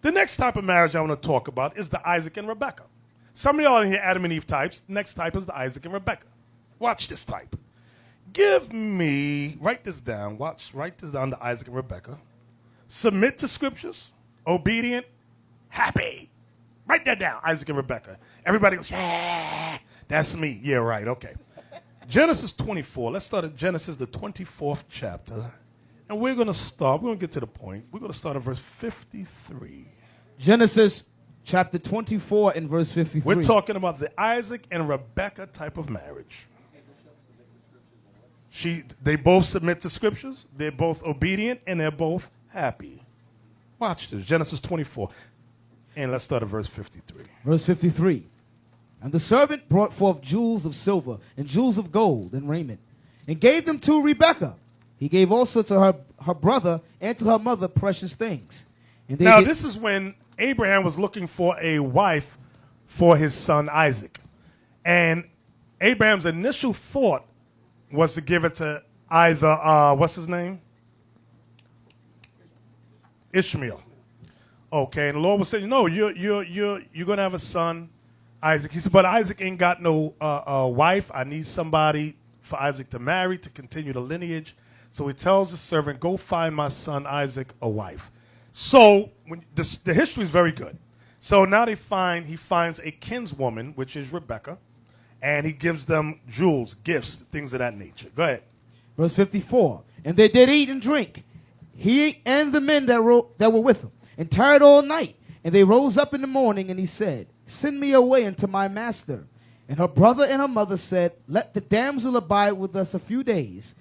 The next type of marriage I want to talk about is the Isaac and Rebekah. Some of y'all in here Adam and Eve types. Next type is the Isaac and Rebekah. Watch this type. Give me, write this down. Write this down to Isaac and Rebekah. Submit to scriptures, obedient, happy. Write that down, Isaac and Rebekah. Everybody goes, yeah, that's me. Yeah, right, okay. Genesis 24. Let's start at Genesis, the 24th chapter. And we're going to get to the point. We're going to start at verse 53. Genesis chapter 24 and verse 53. We're talking about the Isaac and Rebekah type of marriage. They both submit to scriptures. They're both obedient, and they're both happy. Watch this, Genesis 24. And let's start at verse 53. Verse 53. And the servant brought forth jewels of silver and jewels of gold and raiment, and gave them to Rebekah. He gave also to her brother and to her mother precious things. And this is when Abraham was looking for a wife for his son Isaac. And Abraham's initial thought was to give it to either, what's his name? Ishmael. Okay, and the Lord was saying, no, you're going to have a son, Isaac. He said, but Isaac ain't got no wife. I need somebody for Isaac to marry to continue the lineage. So he tells the servant, go find my son Isaac a wife. So the history is very good. So now he finds a kinswoman, which is Rebekah, and he gives them jewels, gifts, things of that nature. Go ahead. Verse 54. And they did eat and drink, he and the men that were with him, and tired all night. And they rose up in the morning, and he said, send me away unto my master. And her brother and her mother said, let the damsel abide with us a few days,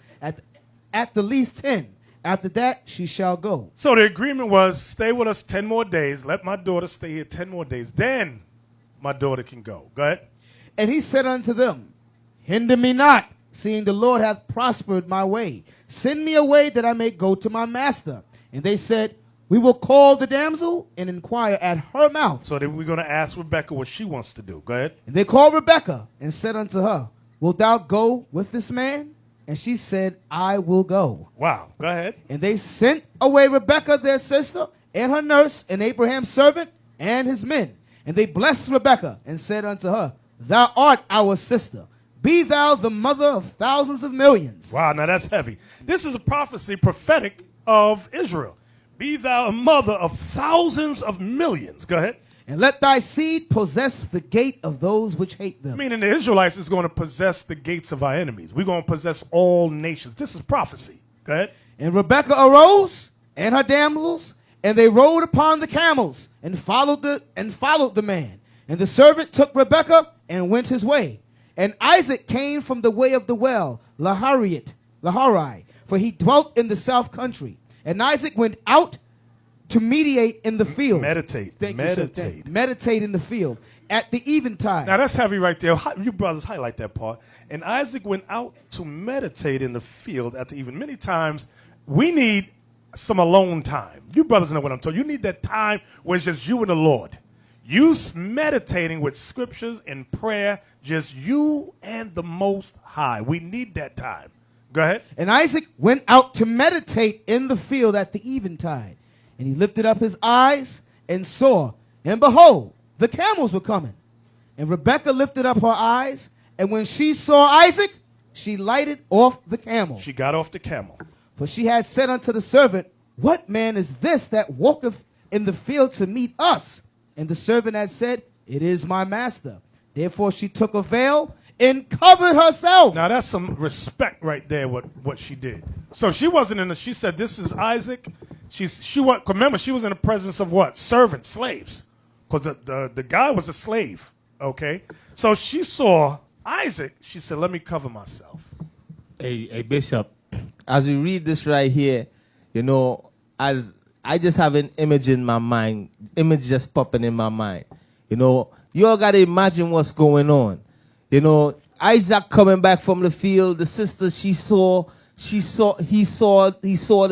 at the least 10. After that, she shall go. So the agreement was, stay with us 10 more days. Let my daughter stay here 10 more days. Then my daughter can go. Go ahead. And he said unto them, hinder me not, seeing the Lord hath prospered my way. Send me away that I may go to my master. And they said, we will call the damsel and inquire at her mouth. So then we're going to ask Rebekah what she wants to do. Go ahead. And they called Rebekah and said unto her, wilt thou go with this man? And she said, I will go. Wow. Go ahead. And they sent away Rebekah their sister and her nurse and Abraham's servant and his men. And they blessed Rebekah and said unto her, thou art our sister. Be thou the mother of thousands of millions. Wow, now that's heavy. This is a prophecy prophetic of Israel. Be thou a mother of thousands of millions. Go ahead. And let thy seed possess the gate of those which hate them. Meaning the Israelites is going to possess the gates of our enemies. We're going to possess all nations. This is prophecy. Go ahead. And Rebekah arose and her damsels, and they rode upon the camels and followed the man. And the servant took Rebekah and went his way. And Isaac came from the way of the well, Laharai, for he dwelt in the south country. And Isaac went out to meditate in the field. Meditate. Meditate in the field at the eventide. Now that's heavy right there. You brothers highlight that part. And Isaac went out to meditate in the field at the even. Many times we need some alone time. You brothers know what I'm talking. You need that time where it's just you and the Lord. You meditating with scriptures and prayer, just you and the Most High. We need that time. Go ahead. And Isaac went out to meditate in the field at the eventide. And he lifted up his eyes and saw, and behold, the camels were coming. And Rebekah lifted up her eyes, and when she saw Isaac, she lighted off the camel. She got off the camel. For she had said unto the servant, what man is this that walketh in the field to meet us? And the servant had said, it is my master. Therefore she took a veil and covered herself. Now that's some respect right there, what she did. So she wasn't she said, this is Isaac. Remember, she was in the presence of what? Servants, slaves. Because the guy was a slave, okay? So she saw Isaac. She said, let me cover myself. Hey, Bishop, as we read this right here, as I just have an image in my mind, image just popping in my mind. You all got to imagine what's going on. Isaac coming back from the field, the sister he saw the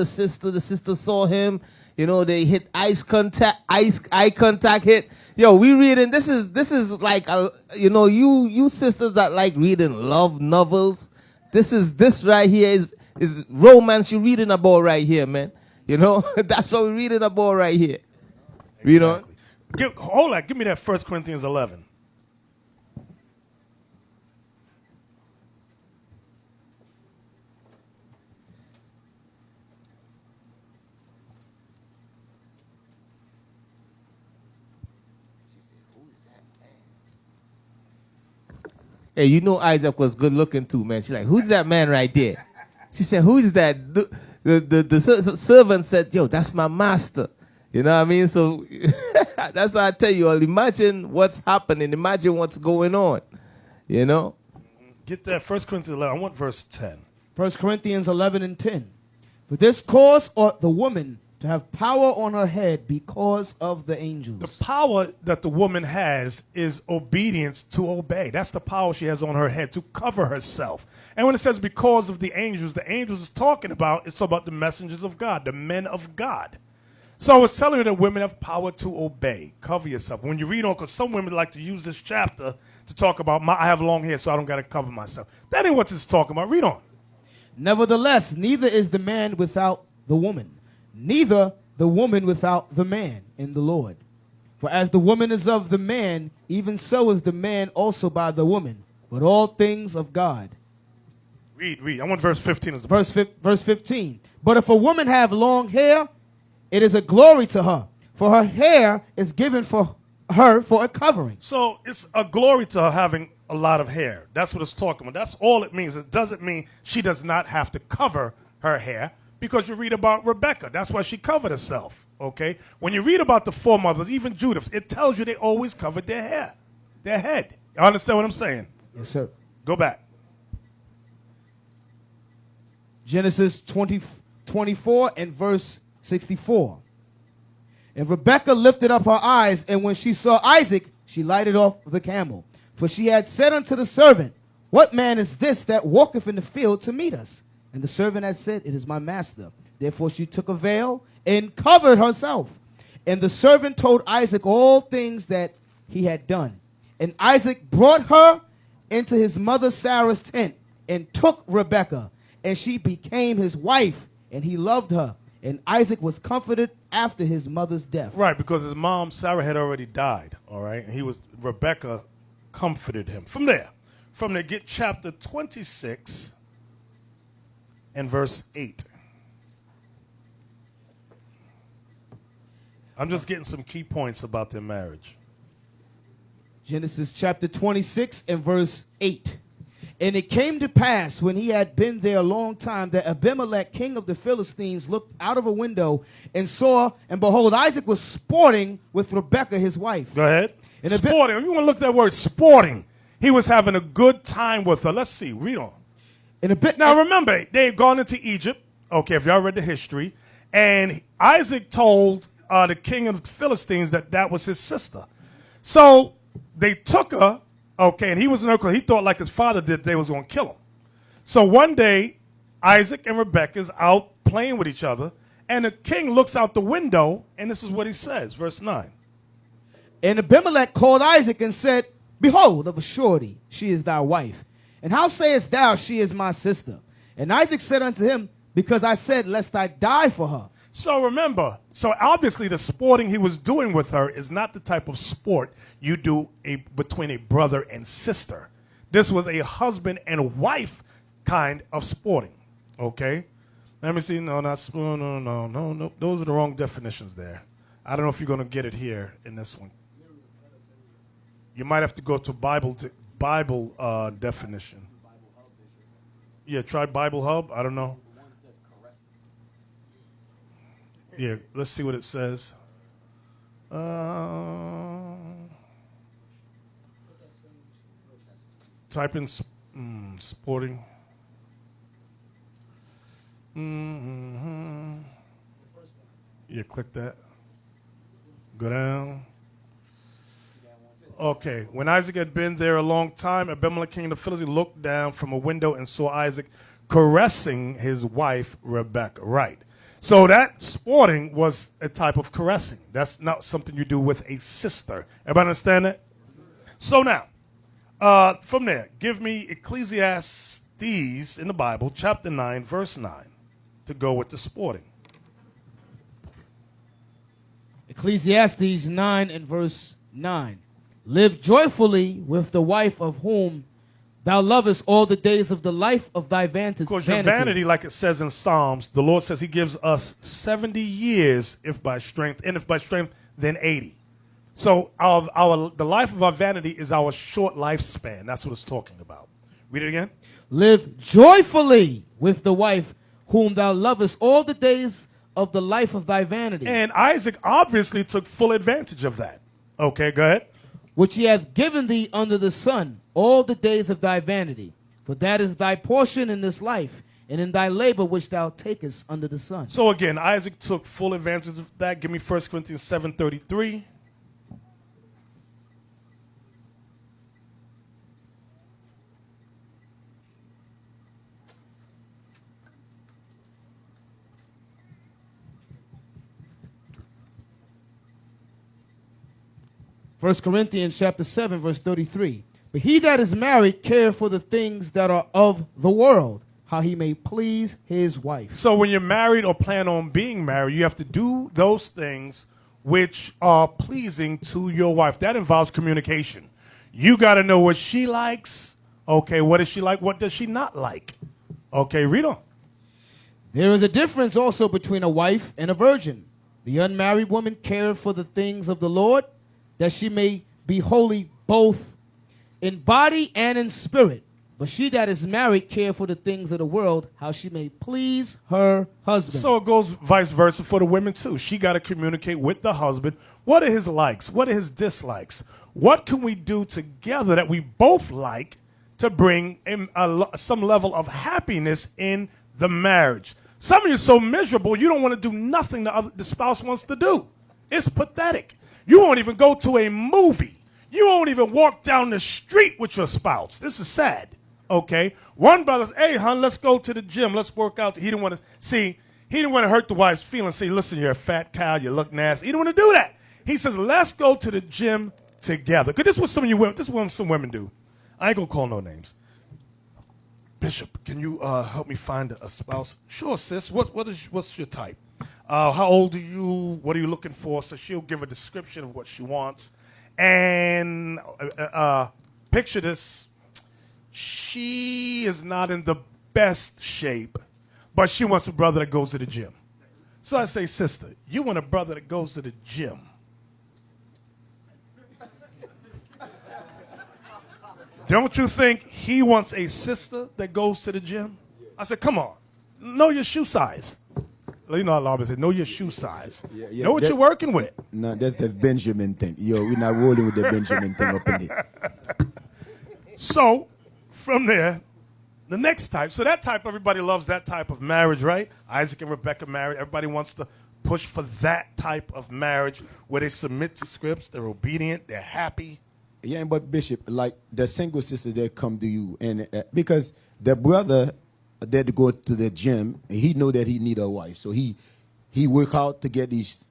sister saw him. They hit eye contact hit. We reading, this is like, you sisters that like reading love novels. This right here is romance you're reading about right here, man. That's what we're reading about right here. Read on. Hold on. Give me that 1 Corinthians 11. Hey, you know Isaac was good looking too, man. She's like, who's that man right there? She said, who's that? The servant said, yo, that's my master. You know what I mean? So that's why I tell you all, imagine what's happening. Imagine what's going on. You know? Get that 1 Corinthians 11. I want verse 10. 1 Corinthians 11 and 10. For this cause ought the woman to have power on her head because of the angels. The power that the woman has is obedience to obey. That's the power she has on her head to cover herself. And when it says because of the angels is talking about, it's about the messengers of God, the men of God. So it's telling you that women have power to obey. Cover yourself. When you read on, because some women like to use this chapter to talk about, I have long hair, so I don't got to cover myself. That ain't what it's talking about. Read on. Nevertheless, neither is the man without the woman, neither the woman without the man in the Lord. For as the woman is of the man, even so is the man also by the woman. But all things of God. Read. I want verse 15. As Verse 15. But if a woman have long hair, it is a glory to her, for her hair is given for her for a covering. So it's a glory to her having a lot of hair. That's what it's talking about. That's all it means. It doesn't mean she does not have to cover her hair, because you read about Rebecca. That's why she covered herself, okay? When you read about the foremothers, even Judith, it tells you they always covered their hair, their head. You understand what I'm saying? Yes, sir. Go back. Genesis 24 and verse 64. And Rebekah lifted up her eyes, and when she saw Isaac, she lighted off the camel. For she had said unto the servant, what man is this that walketh in the field to meet us? And the servant had said, it is my master. Therefore she took a veil and covered herself. And the servant told Isaac all things that he had done. And Isaac brought her into his mother Sarah's tent and took Rebekah, and she became his wife, and he loved her. And Isaac was comforted after his mother's death. Right, because his mom, Sarah, had already died, all right? And Rebekah comforted him. From there, get chapter 26 and verse 8. I'm just getting some key points about their marriage. Genesis chapter 26 and verse 8. And it came to pass, when he had been there a long time, that Abimelech, king of the Philistines, looked out of a window and saw, and behold, Isaac was sporting with Rebekah, his wife. Go ahead. Sporting. You want to look at that word, sporting. He was having a good time with her. Let's see. Read on. Now, remember, they had gone into Egypt. Okay, if y'all read the history. And Isaac told the king of the Philistines that was his sister. So they took her. Okay, and he was an uncle. He thought, like his father did, they was going to kill him. So one day, Isaac and Rebekah's out playing with each other, and the king looks out the window, and this is what he says, verse 9. And Abimelech called Isaac and said, behold, of a surety, she is thy wife. And how sayest thou, she is my sister? And Isaac said unto him, because I said, lest I die for her. So remember, obviously the sporting he was doing with her is not the type of sport you do between a brother and sister. This was a husband and wife kind of sporting, okay? Let me see. No. Those are the wrong definitions there. I don't know if you're going to get it here in this one. You might have to go to Bible definition. Yeah, try Bible Hub. I don't know. Yeah, let's see what it says. Type in sporting. Yeah, click that. Go down. Okay, when Isaac had been there a long time, Abimelech, king of the Philistines, looked down from a window and saw Isaac caressing his wife Rebekah. Right. So that sporting was a type of caressing. That's not something you do with a sister. Everybody understand that? So now, from there, give me Ecclesiastes in the Bible, chapter 9, verse 9, to go with the sporting. Ecclesiastes 9 and verse 9. Live joyfully with the wife of whom thou lovest all the days of the life of thy vanity. Because your vanity, like it says in Psalms, the Lord says he gives us 70 years if by strength, and if by strength, then 80. So the life of our vanity is our short lifespan. That's what it's talking about. Read it again. Live joyfully with the wife whom thou lovest all the days of the life of thy vanity. And Isaac obviously took full advantage of that. Okay, go ahead. Which he hath given thee under the sun all the days of thy vanity. For that is thy portion in this life, and in thy labor which thou takest under the sun. So again, Isaac took full advantage of that. Give me 1 Corinthians 7:33. First Corinthians chapter 7, verse 33. But he that is married care for the things that are of the world, how he may please his wife. So when you're married or plan on being married, you have to do those things which are pleasing to your wife. That involves communication. You got to know what she likes. Okay, what does she like? What does she not like? Okay, read on. There is a difference also between a wife and a virgin. The unmarried woman careth for the things of the Lord, that she may be holy both in body and in spirit. But she that is married care for the things of the world, how she may please her husband. So it goes vice versa for the women too. She got to communicate with the husband. What are his likes? What are his dislikes? What can we do together that we both like to bring in some level of happiness in the marriage? Some of you are so miserable, you don't want to do nothing the spouse wants to do. It's pathetic. You won't even go to a movie. You won't even walk down the street with your spouse. This is sad, okay? One brother said, hey, hon, let's go to the gym. Let's work out. He didn't want to hurt the wife's feelings. Say, listen, you're a fat cow. You look nasty. He didn't want to do that. He says, let's go to the gym together. Because this is what some of you women, this is what some women do. I ain't going to call no names. Bishop, can you help me find a spouse? Sure, sis. What's your type? How old are you? What are you looking for? So she'll give a description of what she wants. And picture this. She is not in the best shape, but she wants a brother that goes to the gym. So I say, sister, you want a brother that goes to the gym. Don't you think he wants a sister that goes to the gym? I said, come on. Know your shoe size. You know how I say, know your shoe size. Know what you're working with. No, that's the Benjamin thing. Yo, we're not rolling with the Benjamin thing up in here. So, from there, the next type. So that type, everybody loves that type of marriage, right? Isaac and Rebekah married. Everybody wants to push for that type of marriage where they submit to scripts, they're obedient, they're happy. Yeah, but Bishop, like the single sister that come to you, and because the brother that go to the gym, he know that he need a wife, so he work out to get these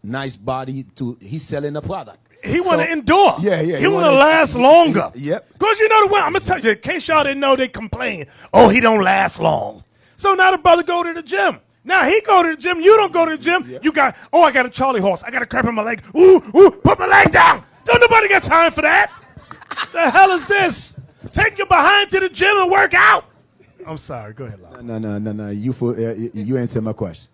nice body. He's selling a product. He want to endure. Yeah. He want to last longer. Yep. Because you know the way, I'm going to tell you, in case y'all didn't know, they complain. Oh, he don't last long. So now the brother go to the gym. Now he go to the gym. You don't go to the gym. Yep. You got, I got a Charlie horse. I got a cramp in my leg. Ooh, put my leg down. Don't nobody got time for that. The hell is this? Take your behind to the gym and work out. I'm sorry. Go ahead, Lyle. No. You answer my question.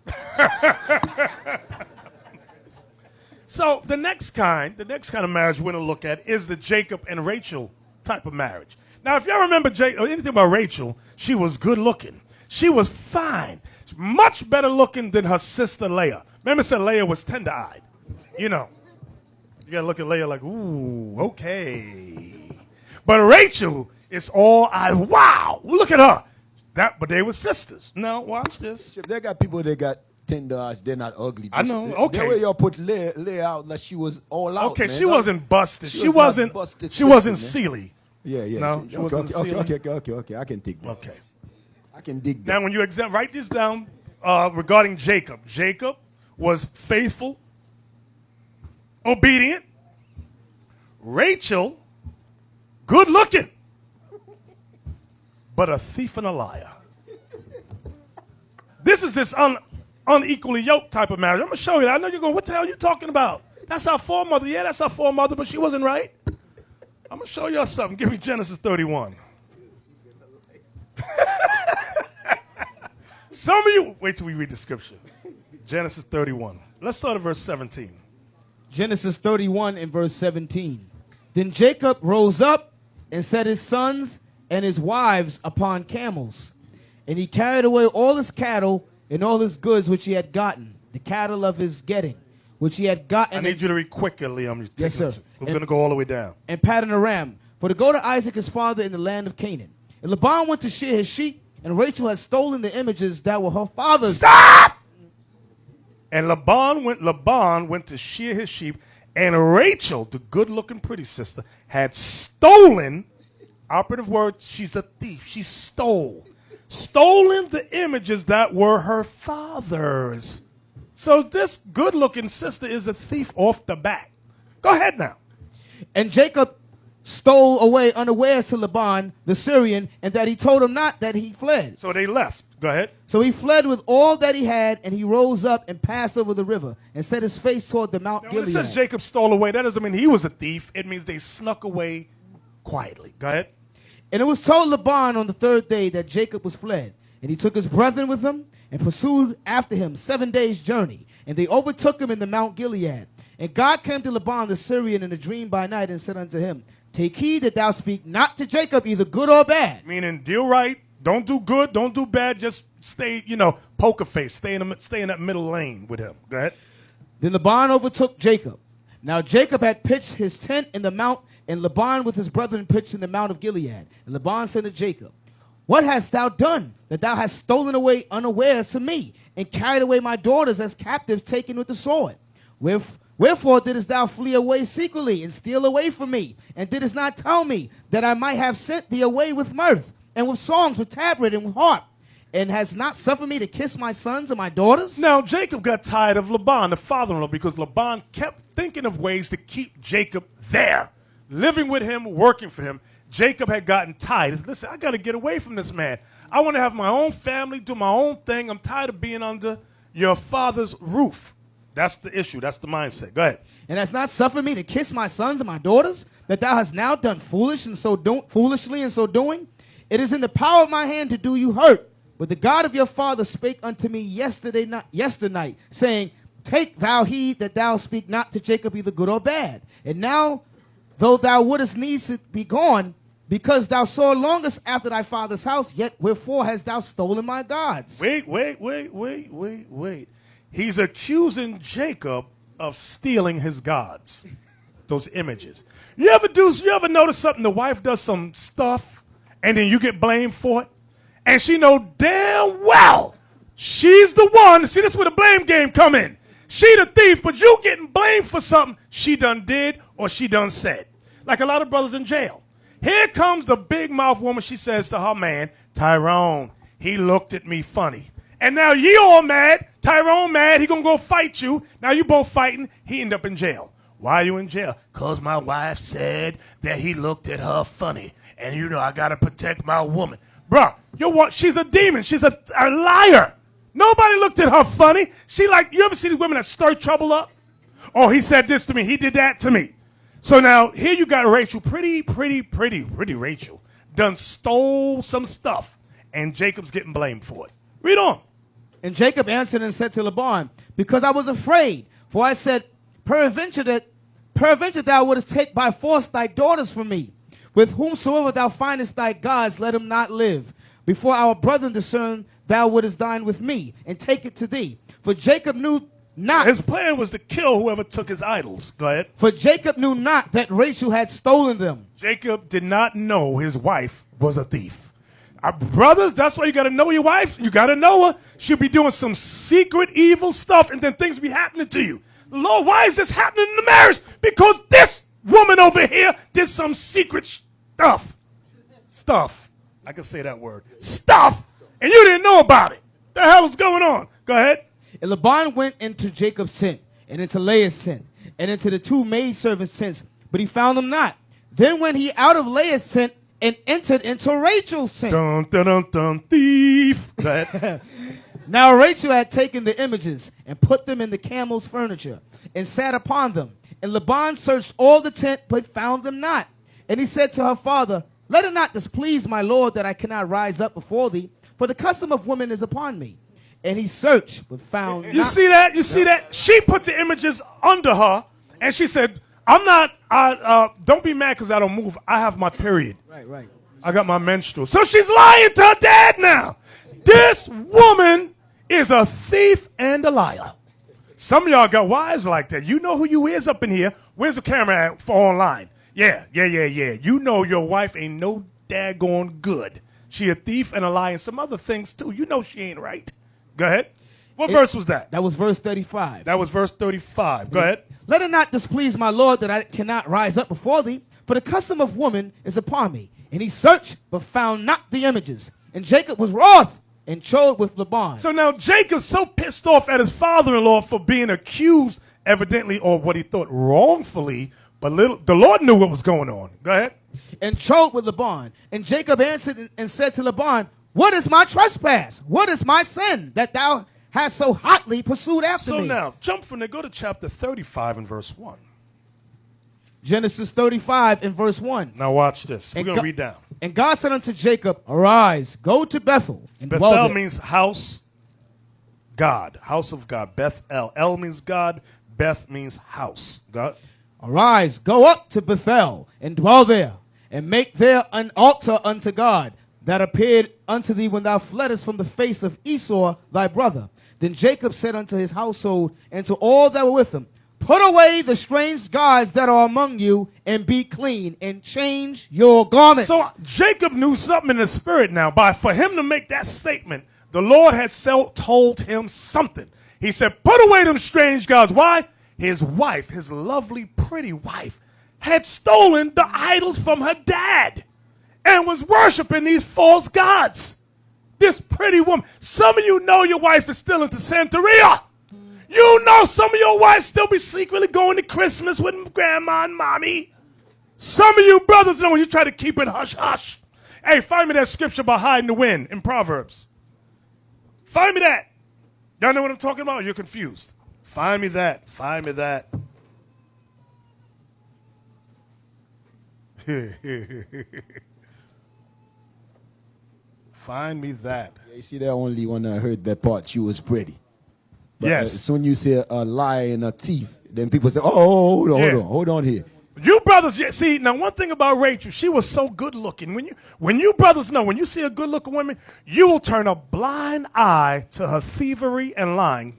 So the next kind of marriage we're going to look at is the Jacob and Rachel type of marriage. Now, if y'all remember anything about Rachel, she was good looking. She was fine. Much better looking than her sister Leah. Remember, said Leah was tender-eyed. You know. You got to look at Leah like, ooh, okay. But Rachel is all eyes. Wow, look at her. But they were sisters. Now, watch this. They got people that got tender eyes. They're not ugly. I know, okay. The way y'all put Leah out like she was all out, okay, man. she wasn't busted. She wasn't wasn't sister, silly. Yeah. No, she wasn't silly. Okay. I can dig that. Okay. I can dig that. Now, when you write this down regarding Jacob. Jacob was faithful, obedient. Rachel, good looking, but a thief and a liar. This is unequally yoked type of marriage. I'm going to show you that. I know you're going, what the hell are you talking about? That's our foremother. Yeah, that's our foremother, but she wasn't right. I'm going to show y'all something. Give me Genesis 31. Some of you, wait till we read the scripture. Genesis 31. Let's start at verse 17. Genesis 31 and verse 17. Then Jacob rose up and set his sons and his wives upon camels. And he carried away all his cattle and all his goods which he had gotten, the cattle of his getting, which he had gotten. I need you to read quicker, Liam. Yes, sir. We're going to go all the way down. And Paddan Aram, for to go to Isaac his father in the land of Canaan. And Laban went to shear his sheep, and Rachel had stolen the images that were her father's. Stop! And Laban went to shear his sheep, and Rachel, the good-looking pretty sister, had stolen, operative word, she's a thief. She stolen the images that were her father's. So this good-looking sister is a thief off the bat. Go ahead now. And Jacob stole away unawares to Laban the Syrian, and that he told him not that he fled. So they left. Go ahead. So he fled with all that he had, and he rose up and passed over the river, and set his face toward the Mount Now, Gilead. when it says Jacob stole away, that doesn't mean he was a thief. It means they snuck away quietly. Go ahead. And it was told Laban on the third day that Jacob was fled. And he took his brethren with him, and pursued after him 7 days' journey. And they overtook him in the Mount Gilead. And God came to Laban the Syrian in a dream by night, and said unto him, Take heed that thou speak not to Jacob either good or bad. Meaning deal right. Don't do good. Don't do bad. Just stay, poker face. Stay in that middle lane with him. Go ahead. Then Laban overtook Jacob. Now Jacob had pitched his tent in the mount, and Laban with his brethren pitched in the Mount of Gilead. And Laban said to Jacob, What hast thou done, that thou hast stolen away unawares to me, and carried away my daughters as captives taken with the sword? Wherefore didst thou flee away secretly, and steal away from me, and didst not tell me, that I might have sent thee away with mirth, and with songs, with tabret, and with harp, and hast not suffered me to kiss my sons and my daughters? Now Jacob got tired of Laban, the father-in-law, because Laban kept thinking of ways to keep Jacob there, living with him, working for him. Jacob had gotten tired. He said, Listen, I got to get away from this man. I want to have my own family, do my own thing. I'm tired of being under your father's roof. That's the issue. That's the mindset. Go ahead. And hast not suffered me to kiss my sons and my daughters, that thou hast now done foolishly in so doing? It is in the power of my hand to do you hurt. But the God of your father spake unto me yesternight, saying, Take thou heed that thou speak not to Jacob either good or bad. And now, though thou wouldest needs to be gone, because thou so longest after thy father's house, yet wherefore hast thou stolen my gods? Wait. He's accusing Jacob of stealing his gods, those images. You ever notice something? The wife does some stuff, and then you get blamed for it, and she know damn well she's the one. See, this is where the blame game come in. She the thief, but you getting blamed for something she done did or she done said. Like a lot of brothers in jail. Here comes the big mouth woman. She says to her man, Tyrone, he looked at me funny. And now you all mad. Tyrone mad. He gonna go fight you. Now you both fighting. He end up in jail. Why are you in jail? Because my wife said that he looked at her funny. And I got to protect my woman. Bruh, she's a demon. She's a liar. Nobody looked at her funny. You ever see these women that stir trouble up? Oh, he said this to me. He did that to me. So now here you got Rachel, pretty Rachel, done stole some stuff. And Jacob's getting blamed for it. Read on. And Jacob answered and said to Laban, Because I was afraid, for I said, Peradventure thou wouldest take by force thy daughters from me. With whomsoever thou findest thy gods, let him not live. Before our brethren discern, thou wouldest dine with me, and take it to thee. For Jacob knew not. His plan was to kill whoever took his idols. Go ahead. For Jacob knew not that Rachel had stolen them. Jacob did not know his wife was a thief. Brothers, that's why you got to know your wife. You got to know her. She'll be doing some secret evil stuff, and then things be happening to you. Lord, why is this happening in the marriage? Because this woman over here did some secret stuff. I can say that word. Stuff. And you didn't know about it. The hell is going on? Go ahead. And Laban went into Jacob's tent, and into Leah's tent, and into the two maidservants' tents, but he found them not. Then went he out of Leah's tent, and entered into Rachel's tent. Dun, dun, dun, dun, thief. Go ahead. Now Rachel had taken the images and put them in the camel's furniture and sat upon them. And Laban searched all the tent, but found them not. And he said to her father, let it not displease my lord that I cannot rise up before thee, for the custom of women is upon me. And he searched, but found You not. see that? You see that? She put the images under her, and she said, don't be mad because I don't move. I have my period. Right. I got my menstrual. So she's lying to her dad now. This woman is a thief and a liar. Some of y'all got wives like that. You know who you is up in here. Where's the camera at for online? Yeah. You know your wife ain't no daggone good. She a thief and a liar and some other things too. You know she ain't right. Go ahead. What verse was that? That was verse 35. That was verse 35. Go ahead. Let it not displease my lord that I cannot rise up before thee, for the custom of woman is upon me. And he searched, but found not the images. And Jacob was wroth and chode with Laban. So now Jacob's so pissed off at his father-in-law for being accused, evidently, or what he thought wrongfully, but the Lord knew what was going on. Go ahead. And chode with Laban. And Jacob answered and said to Laban, what is my trespass? What is my sin that thou hast so hotly pursued after me? So now, jump from there. Go to chapter 35 and verse 1. Genesis 35 and verse 1. Now watch this. We're going to read down. And God said unto Jacob, arise, go to Bethel. And dwell Bethel there. means house, God. House of God. Bethel. El means God. Beth means house. God. Arise, go up to Bethel, and dwell there, and make there an altar unto God, that appeared unto thee when thou fleddest from the face of Esau thy brother. Then Jacob said unto his household, and to all that were with him, put away the strange gods that are among you, and be clean, and change your garments. So Jacob knew something in the spirit now. For him to make that statement, the Lord had told him something. He said, put away them strange gods. Why? His wife, his lovely, pretty wife, had stolen the idols from her dad and was worshiping these false gods. This pretty woman. Some of you know your wife is still into Santeria. You know some of your wives still be secretly going to Christmas with grandma and mommy. Some of you brothers know when you try to keep it hush-hush. Hey, find me that scripture about hiding the wind in Proverbs. Find me that. Y'all know what I'm talking about? You're confused. Find me that. Find me that. Find me that. Yeah, you see that only when I heard that part, she was pretty. But Yes. as soon as you say a lie and a thief, then people say, oh, hold on here. You brothers, see, now one thing about Rachel, she was so good looking. When you brothers know, when you see a good looking woman, you will turn a blind eye to her thievery and lying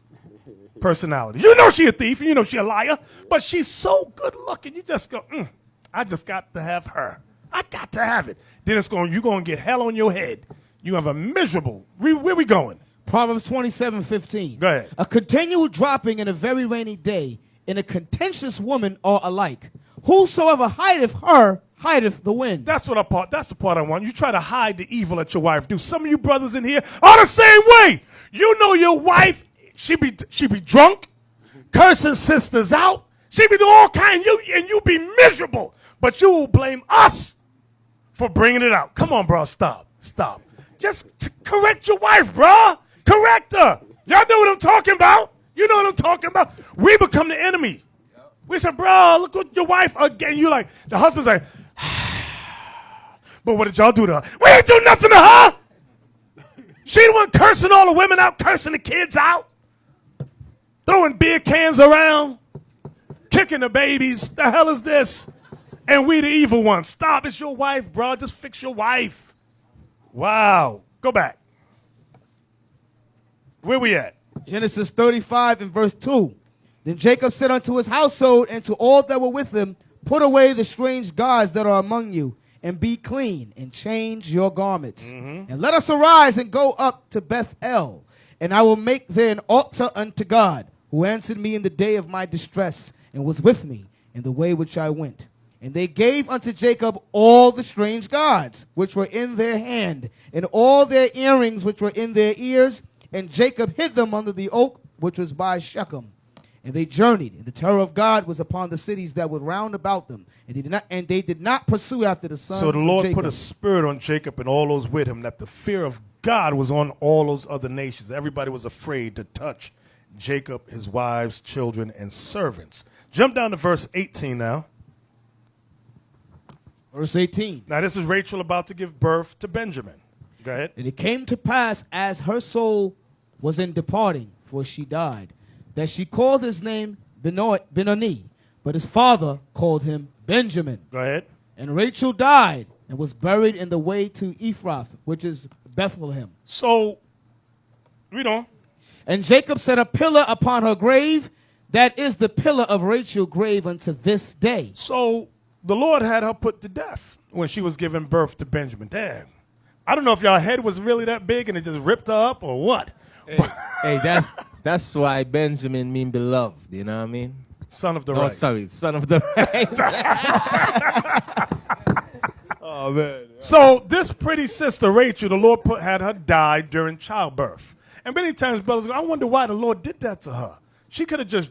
personality. You know she a thief, you know she a liar, but she's so good looking, you just go, I just got to have her. I got to have it. Then you're going to get hell on your head. You have a miserable, where we going? Proverbs 27:15. Go ahead. A continual dropping in a very rainy day, and a contentious woman are alike. Whosoever hideth her, hideth the wind. That's the part I want. You try to hide the evil that your wife do. Some of you brothers in here are the same way. You know your wife, she be drunk, cursing sisters out. She be doing all kinds, and you be miserable. But you will blame us for bringing it out. Come on, bro, stop. Just correct your wife, bro. Correct her. Y'all know what I'm talking about. You know what I'm talking about. We become the enemy. We said, bro, look what your wife again. You like, the husband's like, but what did y'all do to her? We ain't do nothing to her. She the one cursing all the women out, cursing the kids out, throwing beer cans around, kicking the babies. The hell is this? And we the evil ones. Stop, it's your wife, bro. Just fix your wife. Wow. Go back. Where we at? Genesis 35 and verse 2. Then Jacob said unto his household and to all that were with him, put away the strange gods that are among you, and be clean, and change your garments. And let us arise and go up to Bethel, and I will make there an altar unto God, who answered me in the day of my distress, and was with me in the way which I went. And they gave unto Jacob all the strange gods which were in their hand, and all their earrings which were in their ears, and Jacob hid them under the oak which was by Shechem. And they journeyed, and the terror of God was upon the cities that were round about them, and they did not pursue after the sons of So the Lord Jacob. put a spirit on Jacob and all those with him, that the fear of God was on all those other nations. Everybody was afraid to touch Jacob, his wives, children, and servants. Jump down to verse 18 now. Verse 18. Now, this is Rachel about to give birth to Benjamin. Go ahead. And it came to pass, as her soul was in departing, for she died, that she called his name Benoni, but his father called him Benjamin. Go ahead. And Rachel died and was buried in the way to Ephrath, which is Bethlehem. So, read on. And Jacob set a pillar upon her grave. That is the pillar of Rachel's grave unto this day. So, the Lord had her put to death when she was giving birth to Benjamin. Damn. I don't know if y'all head was really that big and it just ripped her up or what. Hey, that's why Benjamin mean beloved. You know what I mean? Son of the Oh, right. sorry, son of the right. Oh man. So this pretty sister, Rachel, the Lord had her die during childbirth. And many times brothers go, I wonder why the Lord did that to her. She could have just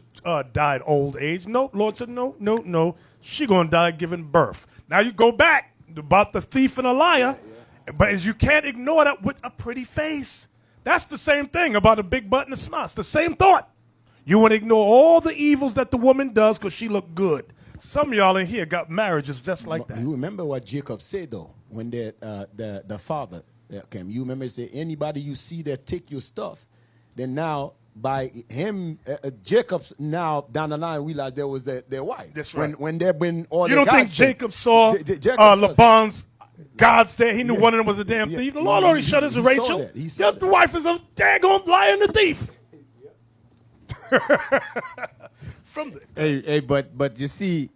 died old age. No, Lord said, no. She going to die giving birth. Now you go back about the thief and a liar, but you can't ignore that with a pretty face. That's the same thing about a big butt and a smile. It's the same thought. You want to ignore all the evils that the woman does because she look good. Some of y'all in here got marriages just like that. You remember what Jacob said, though, when the father came. You remember he said, anybody you see that take your stuff, then now by him, Jacob's now down the line realized there was their wife. That's right. When they've been all You the don't think guys Jacob saw Laban's gods there? He knew one of them was a damn thief. The Lord already shut his he Rachel. saw that. He saw The wife is a daggone liar and a thief. But you see,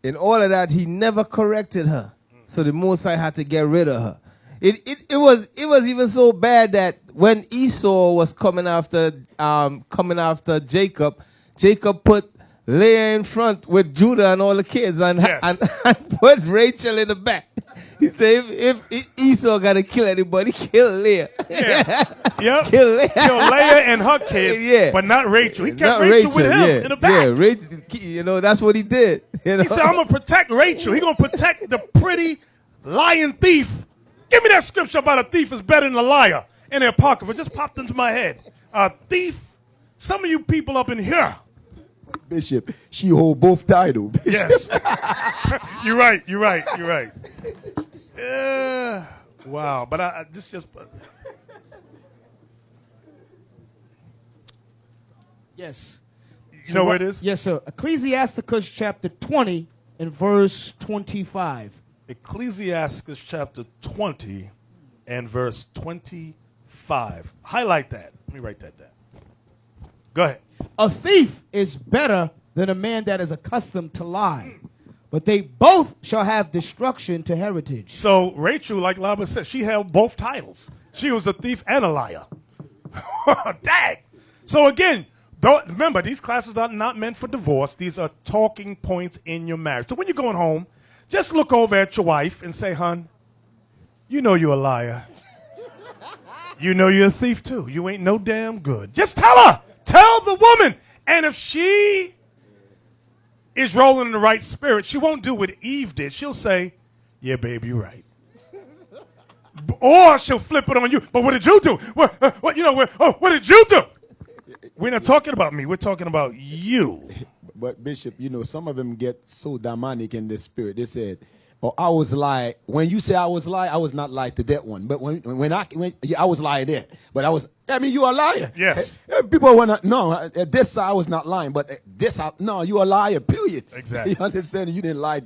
in all of that, he never corrected her. So the Most High had to get rid of her. It was even so bad that when Esau was coming after Jacob, Jacob put Leah in front with Judah and all the kids and put Rachel in the back. He said, if Esau got to kill anybody, kill Leah. Yeah. Yep. Kill Leah. Kill Leah and her kids, Yeah. but not Rachel. He kept Not Rachel with him in the back. Yeah, Rachel, that's what he did. You know? He said, I'm going to protect Rachel. He's going to protect the pretty lying thief. Give me that scripture about a thief is better than a liar in the Apocrypha. It just popped into my head. A thief. Some of you people up in here. Bishop, she hold both titles. Yes. You're right. Wow. But this just... Yes. You know where it is? Yes, sir. Ecclesiasticus chapter 20 and verse 25. Ecclesiasticus chapter 20 and verse 25. Highlight that. Let me write that down. Go ahead. A thief is better than a man that is accustomed to lie, but they both shall have destruction to heritage. So Rachel, like Laba said, she held both titles. She was a thief and a liar. Dang. So again, remember, these classes are not meant for divorce. These are talking points in your marriage. So when you're going home, just look over at your wife and say, hon, you know you're a liar. You know you're a thief too. You ain't no damn good. Just tell her. Tell the woman. And if she is rolling in the right spirit, she won't do what Eve did. She'll say, yeah, babe, you're right. Or she'll flip it on you. But what did you do? What did you do? We're not talking about me. We're talking about you. But Bishop, some of them get so demonic in their spirit. They said, "Oh, I was lying." When you say I was lying, I was not lying to that one. But when I was lying there, but you are a liar. Yes. People wanna this side I was not lying, but this side, no, you are a liar. Period. Exactly. You understand? You didn't lie.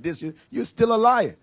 You're still a liar.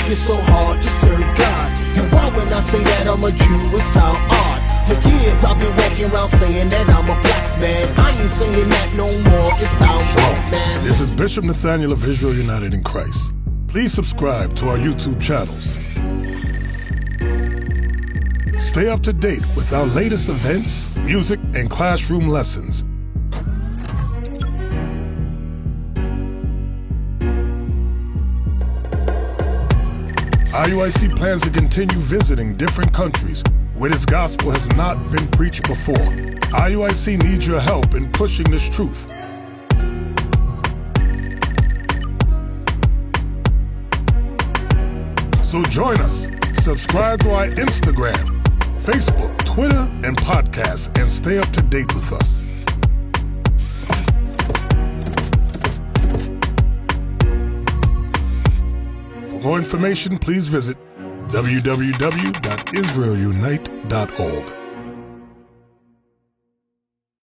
make it so hard to serve God? And why when I say that I'm a Jew, it sound odd? For years I've been walking around saying that I'm a black man. I ain't saying that no more, it sounds wrong, man. This is Bishop Nathaniel of Israel United in Christ. Please subscribe to our YouTube channels. Stay up to date with our latest events, music, and classroom lessons. IUIC plans to continue visiting different countries where this gospel has not been preached before. IUIC needs your help in pushing this truth. So join us. Subscribe to our Instagram, Facebook, Twitter, and podcasts, and stay up to date with us. For more information, please visit www.israelunite.org.